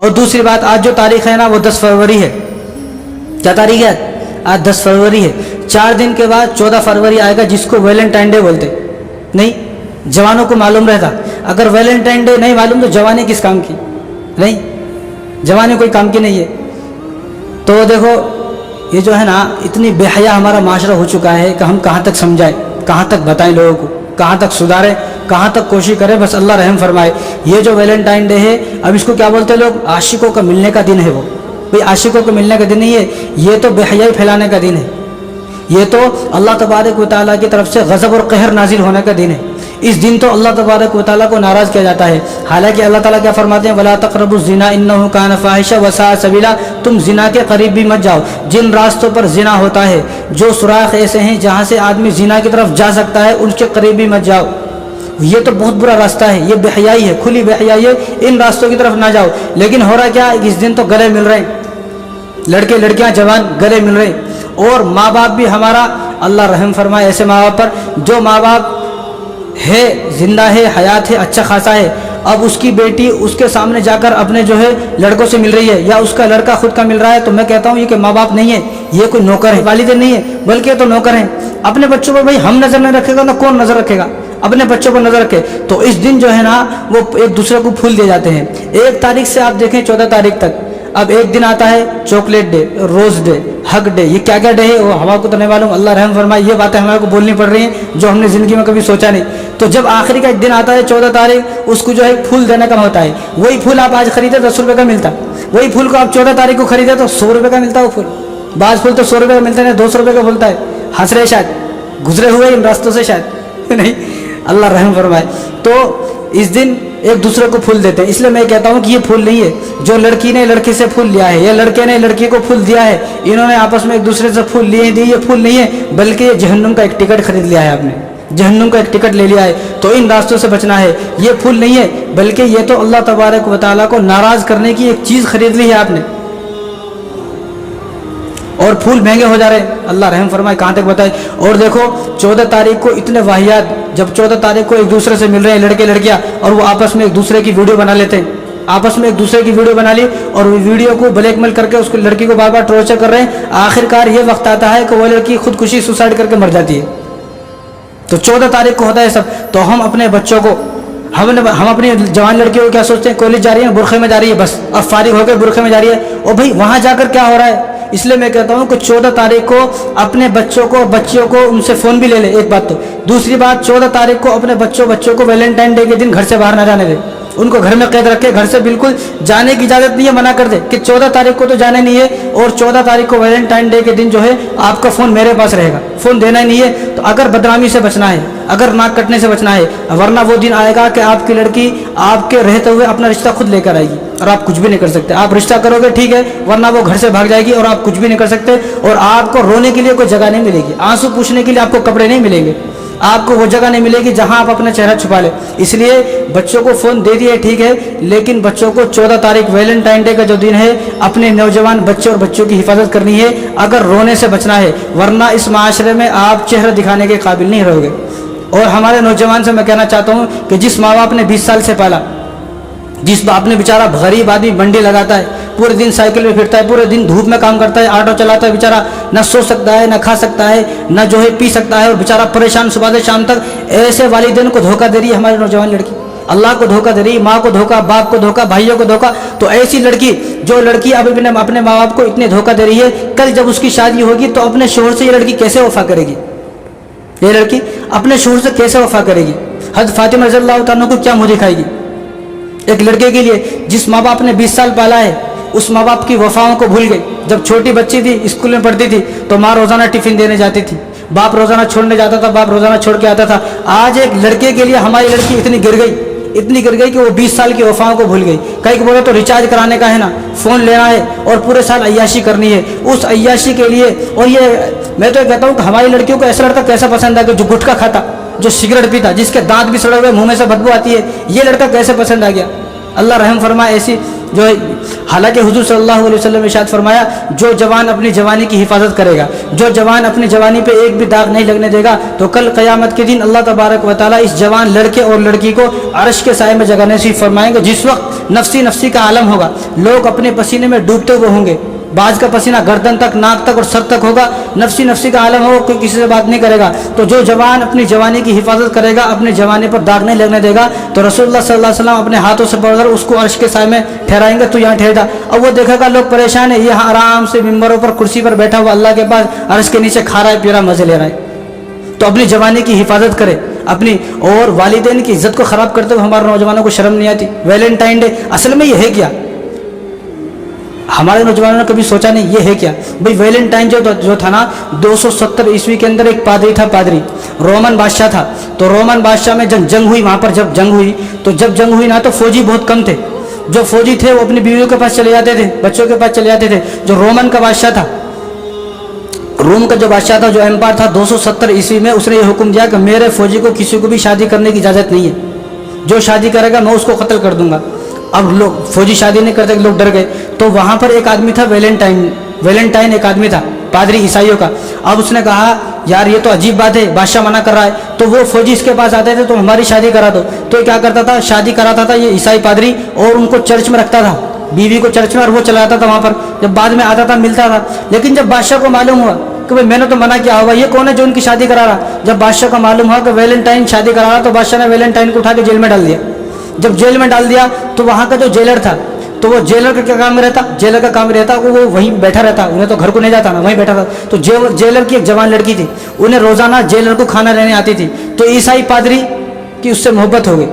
اور دوسری بات، آج جو تاریخ ہے نا وہ 10 فروری ہے. کیا تاریخ ہے آج؟ 10 فروری ہے. 4 دن کے بعد 14 فروری آئے گا، جس کو ویلنٹائن ڈے بولتے. نہیں، جوانوں کو معلوم رہتا. اگر ویلنٹائن ڈے نہیں معلوم تو جوانی کس کام کی؟ نہیں، جوانی کوئی کام کی نہیں ہے. تو دیکھو یہ جو ہے نا اتنی بے حیا ہمارا معاشرہ ہو چکا ہے کہ ہم کہاں تک سمجھائیں، کہاں تک بتائیں لوگوں کو، کہاں تک سدھاریں، کہاں تک کوشش کریں. بس اللہ رحم فرمائے. یہ جو ویلنٹائن ڈے ہے، اب اس کو کیا بولتے ہیں لوگ؟ عاشقوں کا ملنے کا دن ہے. وہ بھئی عاشقوں کو ملنے کا دن نہیں ہے، یہ تو بے حیائی پھیلانے کا دن ہے. یہ تو اللہ تبارک و تعالیٰ کی طرف سے غضب اور قہر نازل ہونے کا دن ہے. اس دن تو اللہ تبارک و تعالیٰ کو ناراض کیا جاتا ہے. حالانکہ اللہ تعالیٰ کیا فرماتے ہیں؟ وَلَا تَقْرَبُوا الزِّنَا إِنَّهُ كَانَ فَاحِشًا وَسَاءَ سَبِيلًا. تم زنا کے قریب بھی مت جاؤ. جن راستوں پر زنا ہوتا ہے، جو سوراخ ایسے ہیں جہاں سے آدمی زنا کی طرف جا سکتا ہے، ان کے قریب بھی مت جاؤ. یہ تو بہت برا راستہ ہے، یہ بے حیائی ہے، کھلی بے حیائی ہے. ان راستوں کی طرف نہ جاؤ. لیکن ہو رہا کیا؟ اس دن تو گلے مل رہے ہیں، لڑکے لڑکیاں جوان گلے مل رہے ہیں. اور ماں باپ بھی ہمارا اللہ رحم فرمائے ایسے ماں باپ پر. جو ماں باپ ہے، زندہ ہے، حیات ہے، اچھا خاصا ہے، اب اس کی بیٹی اس کے سامنے جا کر اپنے جو ہے لڑکوں سے مل رہی ہے، یا اس کا لڑکا خود کا مل رہا ہے، تو میں کہتا ہوں یہ کہ ماں باپ نہیں ہے، یہ کوئی نوکر ہے، والدین نہیں ہے، بلکہ یہ تو نوکر ہیں. اپنے بچوں پر بھائی ہم نظر نہیں رکھے گا تو کون نظر رکھے گا؟ اپنے بچوں پر نظر رکھے. تو اس دن جو ہے نا وہ ایک دوسرے کو پھول دے جاتے ہیں. 1 تاریخ سے آپ دیکھیں 14 تاریخ تک. اب ایک دن آتا ہے چاکلیٹ ڈے، روز ڈے، ہگ ڈے. یہ کیا کیا ڈے ہے وہ ہوا کو تو نہیں معلوم. اللہ رحم فرمائے. یہ باتیں ہمارے کو بولنی پڑ رہی ہیں جو ہم نے زندگی میں کبھی سوچا نہیں. تو جب آخری کا ایک دن آتا ہے 14 تاریخ، اس کو جو ہے پھول دینے کا ہوتا ہے. وہی پھول آپ آج خریدے 10 روپے کا ملتا، وہی پھول کو آپ 14 تاریخ کو خریدے تو 100 روپے کا ملتا. وہ پھول، بعض پھول تو 100 روپے کا ملتا ہے، 200 روپے کا بولتا ہے. ہنس رہے شاید، گزرے ہوئے ان راستوں سے شاید نہیں. اللہ رحم فرمائے. تو اس دن ایک دوسرے کو پھول دیتے ہیں. اس لیے میں کہتا ہوں کہ یہ پھول نہیں ہے جو لڑکی نے لڑکی سے پھول لیا ہے، یا لڑکے نے لڑکی کو پھول دیا ہے، انہوں نے آپس میں ایک دوسرے سے پھول لیے دی. یہ پھول نہیں ہے، بلکہ یہ جہنم کا ایک ٹکٹ خرید لیا ہے آپ نے، جہنم کا ایک ٹکٹ لے لیا ہے. تو ان راستوں سے بچنا ہے. یہ پھول نہیں ہے، بلکہ یہ تو اللہ تبارک و تعالیٰ کو ناراض کرنے کی ایک چیز خرید لی ہے آپ نے. اور پھول مہنگے ہو جا رہے ہیں. اللہ رحم فرمائے. کہاں تک بتائے. اور دیکھو 14 تاریخ کو اتنے واحیات، جب 14 تاریخ کو ایک دوسرے سے مل رہے ہیں لڑکے لڑکیاں، اور وہ آپس میں ایک دوسرے کی ویڈیو بنا لیتے ہیں. آپس میں ایک دوسرے کی ویڈیو بنا لی اور وہ ویڈیو کو بلیک میل کر کے اس کو لڑکی کو بار بار ٹارچر کر رہے ہیں. آخر کار یہ وقت آتا ہے کہ وہ لڑکی خودکشی سوسائڈ کر کے مر جاتی ہے. تو 14 تاریخ کو ہوتا ہے سب. تو ہم اپنے بچوں کو، ہم اپنی جوان لڑکیوں کو کیا سوچتے ہیں؟ کالج جا رہی ہے، برقعے میں جا رہی ہے، بس اب فارغ ہو کے برقعے میں جا رہی ہے. اور بھائی وہاں جا کر کیا ہو رہا ہے؟ اس لیے میں کہتا ہوں کہ 14 تاریخ کو اپنے بچوں کو، بچیوں کو ان سے فون بھی لے لے. ایک بات تو. دوسری بات، 14 تاریخ کو اپنے بچوں کو ویلنٹائن ڈے کے دن گھر سے باہر نہ جانے دے. ان کو گھر میں قید رکھے. گھر سے بالکل جانے کی اجازت نہیں ہے، منع کر دے کہ 14 تاریخ کو تو جانے نہیں ہے. اور 14 تاریخ کو ویلنٹائن ڈے کے دن جو ہے آپ کا فون میرے پاس رہے گا، فون دینا ہی نہیں ہے. تو اگر بدنامی سے بچنا ہے، اگر ناک کٹنے سے بچنا ہے، ورنہ وہ دن آئے گا کہ آپ کی لڑکی آپ کے رہتے ہوئے اپنا رشتہ خود لے کر آئے گی اور آپ کچھ بھی نہیں کر سکتے. آپ رشتہ کرو گے ٹھیک ہے، ورنہ وہ گھر سے بھاگ جائے گی اور آپ کچھ بھی نہیں کر سکتے. اور آپ کو رونے کے لیے کوئی جگہ نہیں ملے گی، آنسو پوچھنے کے لیے آپ کو کپڑے نہیں ملیں گے، آپ کو وہ جگہ نہیں ملے گی جہاں آپ اپنا چہرہ چھپا لیں. اس لیے بچوں کو فون دے دیے ٹھیک ہے، لیکن بچوں کو 14 تاریخ ویلنٹائن ڈے کا جو دن ہے، اپنے نوجوان بچے اور بچوں کی حفاظت کرنی ہے. اگر رونے سے بچنا ہے، ورنہ اس معاشرے میں آپ چہرہ دکھانے کے قابل نہیں رہو گے. اور ہمارے نوجوان سے میں کہنا چاہتا ہوں کہ جس ماں باپ نے 20 سال سے پالا، جس باپ نے بیچارہ غریب آدمی منڈی لگاتا ہے، پورے دن سائیکل میں پھرتا ہے، پورے دن دھوپ میں کام کرتا ہے، آٹو چلاتا ہے، بیچارہ نہ سو سکتا ہے، نہ کھا سکتا ہے، نہ جو ہے پی سکتا ہے، اور بیچارہ پریشان صبح سے شام تک. ایسے والدین کو دھوکہ دے رہی ہے ہماری نوجوان لڑکی. اللہ کو دھوکہ دے رہی ہے، ماں کو دھوکہ، باپ کو دھوکہ، بھائیوں کو دھوکہ. تو ایسی لڑکی، جو لڑکی اب اپنے ماں باپ کو اتنے دھوکہ دے رہی ہے، کل جب اس کی شادی ہوگی تو اپنے شوہر سے یہ لڑکی کیسے وفا کرے گی؟ یہ لڑکی اپنے شوہر سے کیسے وفا کرے گی؟ حضرت فاطمہ رضی اللہ تعالیٰ کو کیا منہ دکھائے گی؟ ایک لڑکے کے لیے جس ماں باپ نے 20 سال پالا ہے، اس ماں باپ کی وفاؤں کو بھول گئی. جب چھوٹی بچی تھی، اسکول میں پڑھتی تھی، تو ماں روزانہ ٹفن دینے جاتی تھی، باپ روزانہ چھوڑنے جاتا تھا، باپ روزانہ چھوڑ کے آتا تھا. آج ایک لڑکے کے لیے ہماری لڑکی اتنی گر گئی کہ وہ 20 سال کی وفاؤں کو بھول گئی. کہیں کہ بولے تو ریچارج کرانے کا ہے نا، فون لینا ہے اور پورے سال عیاشی کرنی ہے. اس عیاشی کے لیے، اور یہ میں تو کہتا ہوں کہ ہماری لڑکیوں کو ایسا لڑکا کیسا پسند ہے کہ جو گٹکا کھاتا، جو سگریٹ پیتا، جس کے دانت بھی سڑے ہوئے، منہ میں سے بدبو آتی ہے، یہ لڑکا کیسے پسند آ گیا؟ اللہ رحم فرمائے. ایسی جو ہے، حالانکہ حضور صلی اللہ علیہ وسلم نے ارشاد فرمایا، جو جوان اپنی جوانی کی حفاظت کرے گا، جو جوان اپنی جوانی پہ ایک بھی داغ نہیں لگنے دے گا، تو کل قیامت کے دن اللہ تبارک و تعالیٰ اس جوان لڑکے اور لڑکی کو عرش کے سائے میں جگہ نصیب فرمائیں گے. جس وقت नफसी नफसी का आलम होगा, लोग अपने पसीने में डूबते हुए होंगे, बाज का पसीना गर्दन तक, नाक तक और सर तक होगा, नफसी नफसी का आलम होगा, कोई किसी से बात नहीं करेगा। तो जो जवान अपनी जवानी की हिफाजत करेगा, अपने जवानी पर दाग नहीं लगने देगा, तो रसूलुल्लाह सल्लल्लाहु अलैहि वसल्लम अपने हाथों से पकड़कर उसको अर्श के साए में ठहराएंगे, तो यहाँ ठहर जा। अब वो देखेगा लोग परेशान है, ये आराम से मिंबरों पर कुर्सी पर बैठा हुआ अल्लाह के पास अर्श के नीचे खा रहा है, पी रहा, मजे ले रहा है। तो अपनी जवानी की हिफाजत करे अपनी, और वालिदैन की इज्जत को ख़राब करते हुए हमारे नौजवानों को शर्म नहीं आती। वैलेंटाइन डे असल में ये है क्या? हमारे नौजवानों ने कभी सोचा नहीं ये है क्या भाई। वैलेंटाइन जो था ना, 270 ईस्वी के अंदर एक पादरी था, पादरी रोमन बादशाह था। तो रोमन बादशाह में जंग हुई, वहाँ पर जब जंग हुई, तो जब जंग हुई ना, तो फौजी बहुत कम थे। जो फौजी थे वो अपनी बीवियों के पास चले जाते थे, बच्चों के पास चले जाते थे। जो रोमन का बादशाह था, रोम का जो बादशाह था, जो एम्पायर था, 270 ईस्वी में उसने ये हुक्म दिया कि मेरे फौजी को किसी को भी शादी करने की इजाज़त नहीं है, जो शादी करेगा मैं उसको कत्ल कर दूंगा। अब लोग फौजी शादी नहीं करते, लोग डर गए। तो वहाँ पर एक आदमी था वैलेंटाइन एक आदमी था, पादरी ईसाइयों का। अब उसने कहा यार ये तो अजीब बात है, बादशाह मना कर रहा है। तो वो फौजी इसके पास आते थे, तो हमारी शादी करा दो। तो क्या करता था, शादी कराता था ये ईसाई पादरी, और उनको चर्च में रखता था, बीवी को चर्च में, और वो चलाता था वहाँ पर। जब बाद में आता था मिलता था। लेकिन जब बादशाह को मालूम हुआ कि भाई मैंने तो मना किया होगा, ये कौन है जो उनकी शादी करा रहा, जब बादशाह को मालूम हुआ कि वैलेंटाइन शादी करा रहा, तो बादशाह ने वैलेंटाइन को उठा के जेल में डाल दिया। जब जेल में डाल दिया तो वहाँ का जो जेलर था, तो वो जेलर का क्या काम रहता, जेलर का काम रहता वो वहीं बैठा रहता, उन्हें तो घर को नहीं जाता ना, वहीं बैठा था। तो जेलर की एक जवान लड़की थी, उन्हें रोजाना जेलर को खाना लेने आती थी। तो ईसाई पादरी की उससे मोहब्बत हो गई।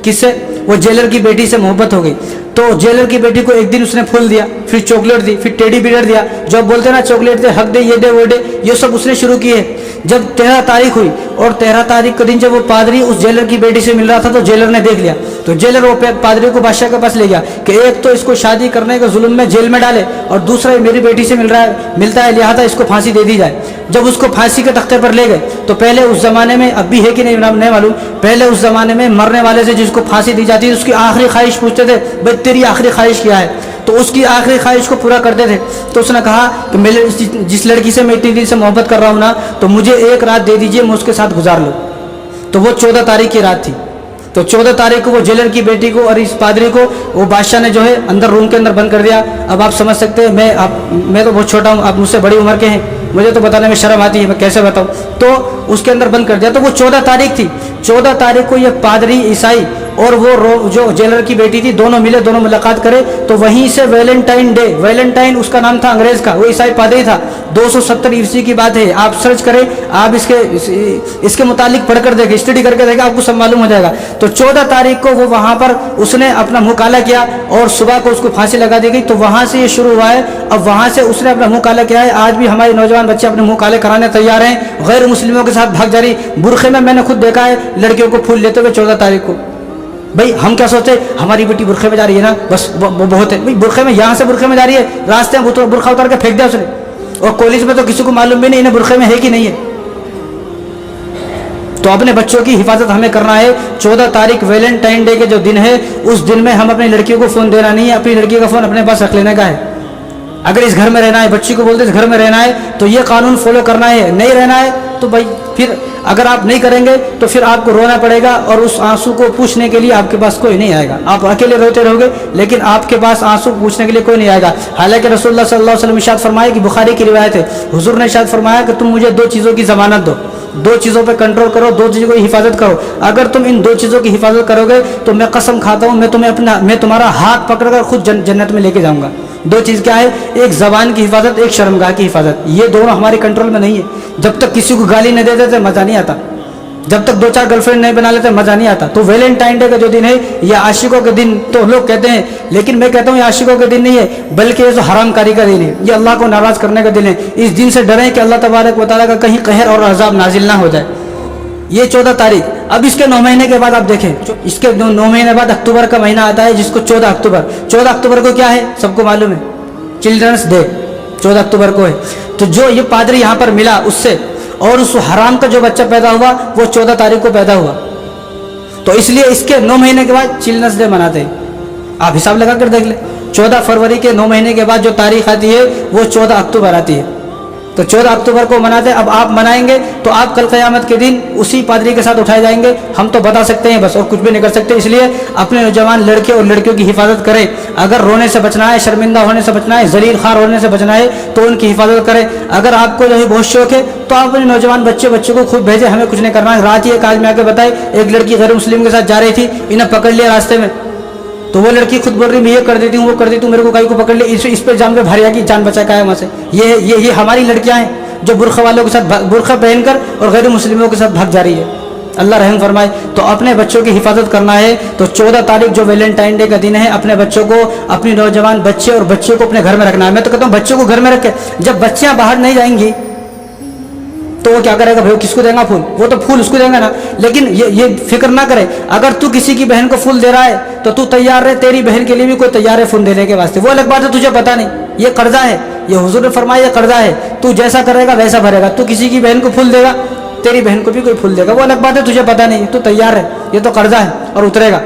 किससे? वो जेलर की बेटी से मोहब्बत हो गई। तो जेलर की बेटी को एक दिन उसने फूल दिया, फिर चॉकलेट दी, फिर टेडी बियर दिया, जो बोलते ना चॉकलेट दे, हक दे, ये दे, वो दे, ये सब उसने शुरू किए। जब 13 तारीख हुई, और 13 तारीख के दिन जब वो पादरी उस जेलर की बेटी से मिल रहा था, तो जेलर ने देख लिया। तो जेलर वो पादरी को बादशाह के पास ले गया कि एक तो इसको शादी करने के जुल्म में जेल में डाले, और दूसरा मेरी बेटी से मिलता है, लिहाजा इसको फांसी दे दी जाए। जब उसको फांसी के तख्ते पर ले गए, तो पहले उस जमाने में, अब भी है कि नहीं मालूम, पहले उस जमाने में मरने वाले से जिसको फांसी दी जाती है, उसकी आखिरी ख्वाहिश पूछते थे, भाई तेरी आखिरी ख्वाहिश क्या है? तो उसकी आखिरी ख्वाहिश को पूरा करते थे। तो उसने कहा कि मेरे जिस लड़की से मैं इतनी दिल से मोहब्बत कर रहा हूँ ना, तो मुझे एक रात दे दीजिए, मैं उसके साथ गुजार लूँ। तो वो 14 तारीख की रात थी। तो 14 तारीख को वो जेलर की बेटी को और इस पादरी को वो बादशाह ने जो है अंदर रूम के अंदर बंद कर दिया। अब आप समझ सकते हैं, मैं तो बहुत छोटा हूँ, आप मुझसे बड़ी उम्र के हैं, मुझे तो बताने में शर्म आती है, मैं कैसे बताऊँ। तो उसके अंदर बंद कर दिया। तो वो 14 तारीख थी। 14 तारीख को ये पादरी ईसाई और वो जो जेलर की बेटी थी, दोनों मिले, दोनों मुलाकात करे। तो वहीं से वैलेंटाइन डे, वैलेंटाइन उसका नाम था अंग्रेज का, वो ईसाई पादरी था। 270 ईस्वी की बात है, आप सर्च करें, आप इसके मुतालिक पढ़कर देखें, स्टडी करके देखें, आपको सब मालूम हो जाएगा। तो 14 तारीख को वो वहाँ पर उसने अपना मुँह काला किया, और सुबह को उसको फांसी लगा दी गई। तो वहाँ से ये शुरू हुआ है। अब वहाँ से उसने अपना मुँह काला किया है। आज भी हमारे नौजवान बच्चे अपने मुँह काले कराने तैयार हैं, गैर मुस्लिमों के साथ भाग जा रही। बुरखे में मैंने खुद देखा है लड़कियों को फूल लेते हुए 14 तारीख को। भाई हम क्या सोचते, हमारी बेटी बुरखे में जा रही है ना, बस वो बहुत है। भाई बुरखे में, यहाँ से बुरखे में जा रही है, रास्ते में बुरखा उतार के फेंक दिया उसने, और कॉलेज में तो किसी को मालूम भी नहीं इन्हें बुरखे में है कि नहीं है। तो अपने बच्चों की हिफाजत हमें करना है। 14 तारीख वैलेंटाइन डे के जो दिन है, उस दिन में हम अपनी लड़कियों को फ़ोन देना नहीं है, अपनी लड़की का फ़ोन अपने पास रख लेने का है। अगर इस घर में रहना है, बच्ची को बोलते इस घर में रहना है, तो ये कानून फॉलो करना है। नहीं रहना है तो भाई फिर अगर आप नहीं करेंगे तो फिर आपको रोना पड़ेगा, और उस आंसू को पूछने के लिए आपके पास कोई नहीं आएगा। आप अकेले रोते रहोगे, लेकिन आपके पास आंसू पूछने के लिए कोई नहीं आएगा। हालांकि रसूलुल्लाह सल्लल्लाहु अलैहि वसल्लम इरशाद फरमाया कि बुखारी की रिवायत है, हुजूर ने इरशाद फरमाया कि तुम मुझे 2 चीज़ों की ज़मानत दो, 2 चीज़ों पे कंट्रोल करो, 2 चीज़ों की हिफाजत करो। अगर तुम इन 2 चीज़ों की हिफाजत करोगे तो मैं कसम खाता हूँ, मैं तुम्हारा हाथ पकड़कर खुद जन्नत में लेके जाऊँगा। 2 चीज़ क्या है? एक ज़बान की हिफाजत, एक शर्मगाह की हिफाजत। ये दोनों हमारे कंट्रोल में नहीं है। जब तक किसी को गाली नहीं दे देते मज़ा नहीं आता, जब तक 2-4 गर्लफ्रेंड नहीं बना लेते मज़ा नहीं आता। तो वैलेंटाइन डे का जो दिन है, ये आशिकों के दिन तो लोग कहते हैं, लेकिन मैं कहता हूँ ये आशिकों के दिन नहीं है, बल्कि ये जो हरामकारी का दिन है, ये अल्लाह को नाराज़ करने का दिन है। इस दिन से डरें कि अल्लाह तबारक व तआला का कहीं कहर और अज़ाब नाजिल ना हो जाए। ये 14 तारीख। अब इसके 9 महीने के बाद आप देखें, इसके 9 महीने बाद अक्टूबर का महीना आता है, जिसको 14 अक्टूबर। 14 अक्टूबर को क्या है सबको मालूम है, चिल्ड्रंस डे 14 अक्टूबर को है। तो जो ये पादरी यहाँ पर मिला उससे, और उस हराम का जो बच्चा पैदा हुआ वो 14 तारीख को पैदा हुआ, तो इसलिए इसके 9 महीने के बाद चिल्ड्रंस डे मनाते हैं। आप हिसाब लगा कर देख ले, 14 फरवरी के 9 महीने के बाद जो तारीख आती है वो 14 अक्टूबर आती है। تو 14 अक्टूबर को मनाते हैं, अब आप मनाएंगे तो आप कल क़यामत के दिन उसी पादरी के साथ उठाए जाएंगे। हम तो बता सकते हैं बस, और कुछ भी नहीं कर सकते। इसलिए अपने नौजवान लड़के और लड़कियों की हिफाजत करें। अगर रोने से बचना है, शर्मिंदा होने से बचना है, जलील खार होने से बचना है तो उनकी हिफाजत करें। अगर आपको जो है बहुत शौक है तो आप अपने नौजवान बच्चों को खुद भेजें, हमें कुछ नहीं करना है। रात ही एक आदमी आके बताए, एक लड़की गैर मुस्लिम के साथ जा रही थी, इन्हें पकड़ लिया रास्ते में, तो वो लड़की खुद बोल रही मैं ये कर देती हूँ वो कर देती हूँ, मेरे को कहीं को पकड़ लिया, इस पे जान पे भारी की जान बचा का है वहाँ से। ये हमारी लड़कियाँ हैं जो बुरखा वालों के साथ बुरखा पहनकर और गैर मुस्लिमों के साथ भाग जा रही है। अल्लाह रहम फरमाए। तो अपने बच्चों की हिफाजत करना है। तो 14 तारीख जो वैलेंटाइन डे का दिन है, अपने बच्चों को, अपनी नौजवान बच्चे और बच्चे को अपने घर में रखना है। मैं तो कहता हूँ बच्चों को घर में रखे। जब बच्चियाँ बाहर नहीं जाएंगी तो वो क्या करेगा भाई, किसको देगा फूल? वो तो फूल उसको देंगे ना। लेकिन ये फिक्र ना करे, अगर तू किसी की बहन को फूल दे रहा है तो तू तैयार रहे, तेरी बहन के लिए भी कोई तैयार है फूल देने के वास्ते। वो अलग बात है, तुझे पता नहीं, ये कर्जा है, ये हुजूर ने फरमाया ये कर्जा है, तू जैसा करेगा वैसा भरेगा। तू किसी की बहन को फूल देगा, तेरी बहन को भी कोई फूल देगा, वो अलग बात है, तुझे पता नहीं, तू तैयार है, ये तो कर्जा है और उतरेगा।